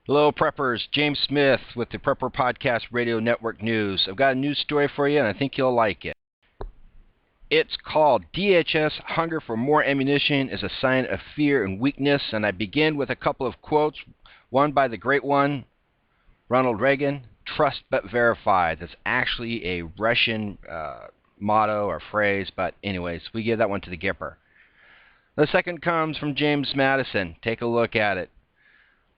Hello, preppers. James Smith with the Prepper Podcast Radio Network News. I've got a news story for you, and I think you'll like it. It's called DHS Hunger for More Ammunition is a Sign of Fear and Weakness, and I begin with a couple of quotes, one by the great one, Ronald Reagan, trust but verify. That's actually a Russian motto or phrase, but anyways, we give that one to the Gipper. The second comes from James Madison. Take a look at it.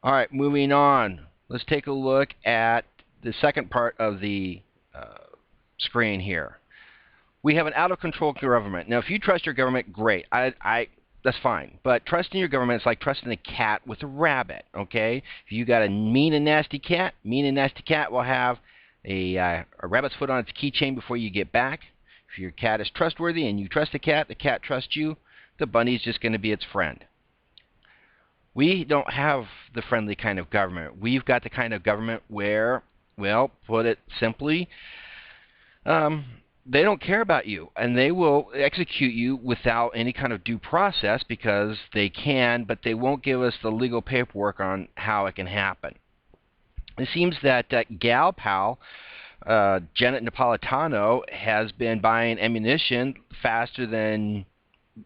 All right, moving on. Let's take a look at the second part of the screen here. We have an out-of-control government. Now, if you trust your government, great. That's fine. But trusting your government is like trusting a cat with a rabbit, okay? If you got a mean and nasty cat will have a rabbit's foot on its keychain before you get back. If your cat is trustworthy and you trust the cat trusts you, the bunny's just going to be its friend. We don't have the friendly kind of government. We've got the kind of government where, well, put it simply, they don't care about you, and they will execute you without any kind of due process because they can, but they won't give us the legal paperwork on how it can happen. It seems that gal pal, Janet Napolitano, has been buying ammunition faster than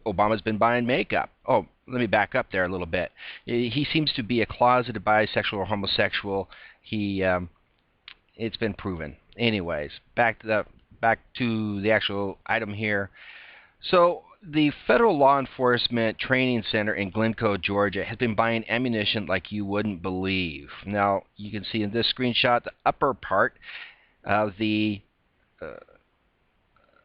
Obama's been buying makeup. Oh, let me back up there a little bit. He seems to be a closeted bisexual or homosexual. It's been proven. Anyways, back to the actual item here. So the Federal Law Enforcement Training Center in Glencoe, Georgia, has been buying ammunition like you wouldn't believe. Now, you can see in this screenshot the upper part of the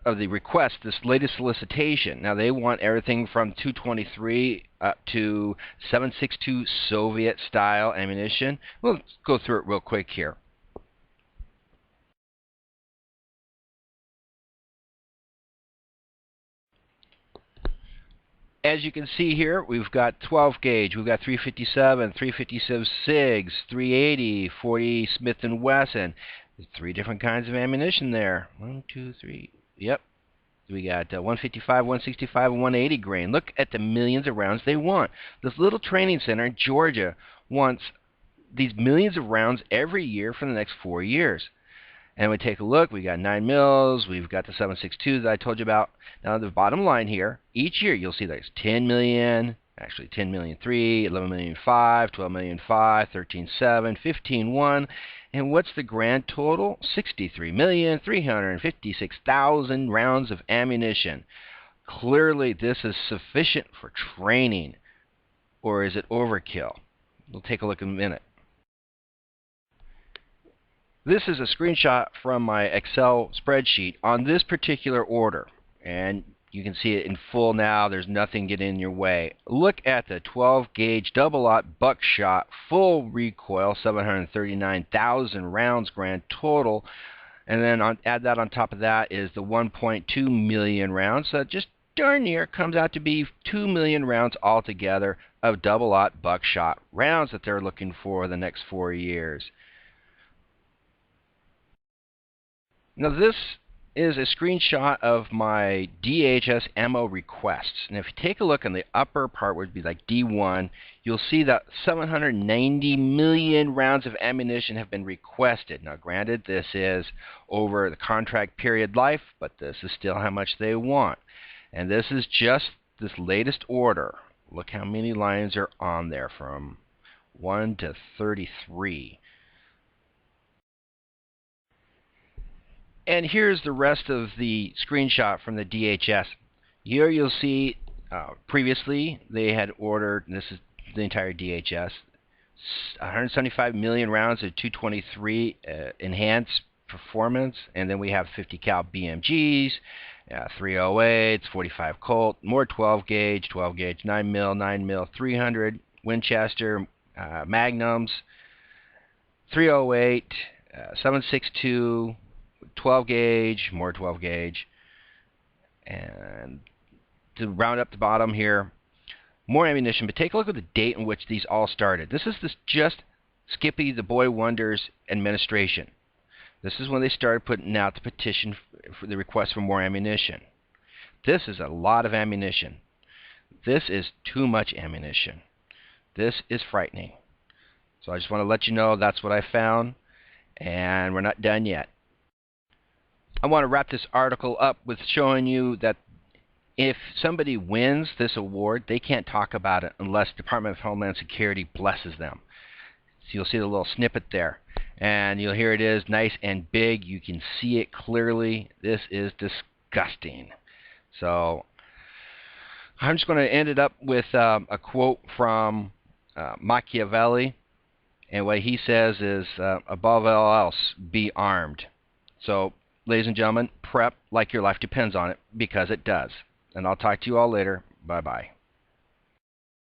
request, this latest solicitation. Now, they want everything from 223 up to 7.62 Soviet-style ammunition. We'll go through it real quick here. As you can see here, we've got 12 gauge, we've got 357, 357 SIGs, 380, 40 Smith & Wesson. There's three different kinds of ammunition there. 1, 2, 3. Yep. We got 155, 165, and 180 grain. Look at the millions of rounds they want. This little training center in Georgia wants these millions of rounds every year for the next 4 years. And we take a look. We got 9 mils. We've got the 7.62 that I told you about. Now, the bottom line here, each year you'll see there's 10 million, actually 10 million 3, 11 million 5, 12 million 5, 13 7, 15 1. And what's the grand total? 63,356,000 rounds of ammunition. Clearly, this is sufficient for training. Or is it overkill? We'll take a look in a minute. This is a screenshot from my Excel spreadsheet on this particular order. And you can see it in full now. There's nothing getting in your way. Look at the 12-gauge double-aught buckshot, full recoil, 739,000 rounds grand total. And then add that on top of that is the 1.2 million rounds. So just darn near comes out to be 2 million rounds altogether of double-aught buckshot rounds that they're looking for the next 4 years. Now this is a screenshot of my DHS ammo requests. And if you take a look on the upper part, where it would be like D1, you'll see that 790 million rounds of ammunition have been requested. Now, granted, this is over the contract period life, but this is still how much they want. And this is just this latest order. Look how many lines are on there, from 1 to 33. And here's the rest of the screenshot from the DHS. Here you'll see previously they had ordered, and this is the entire DHS, 175 million rounds of 223 enhanced performance, and then we have 50 cal BMGs, 308s, 45 Colt, more 12 gauge, 9 mil, 300 Winchester Magnums, 308, 7.62. 12 gauge, more 12 gauge, and to round up the bottom here, more ammunition. But take a look at the date in which these all started. This is just Skippy the Boy Wonder's administration. This is when they started putting out the petition for the request for more ammunition. This is a lot of ammunition. This is too much ammunition. This is frightening. So I just want to let you know that's what I found, and we're not done yet. I want to wrap this article up with showing you that if somebody wins this award, they can't talk about it unless Department of Homeland Security blesses them. So you'll see the little snippet there. And you'll hear it is nice and big. You can see it clearly. This is disgusting. So I'm just going to end it up with a quote from Machiavelli. And what he says is, above all else, be armed. So, ladies and gentlemen, prep like your life depends on it, because it does. And I'll talk to you all later. Bye-bye.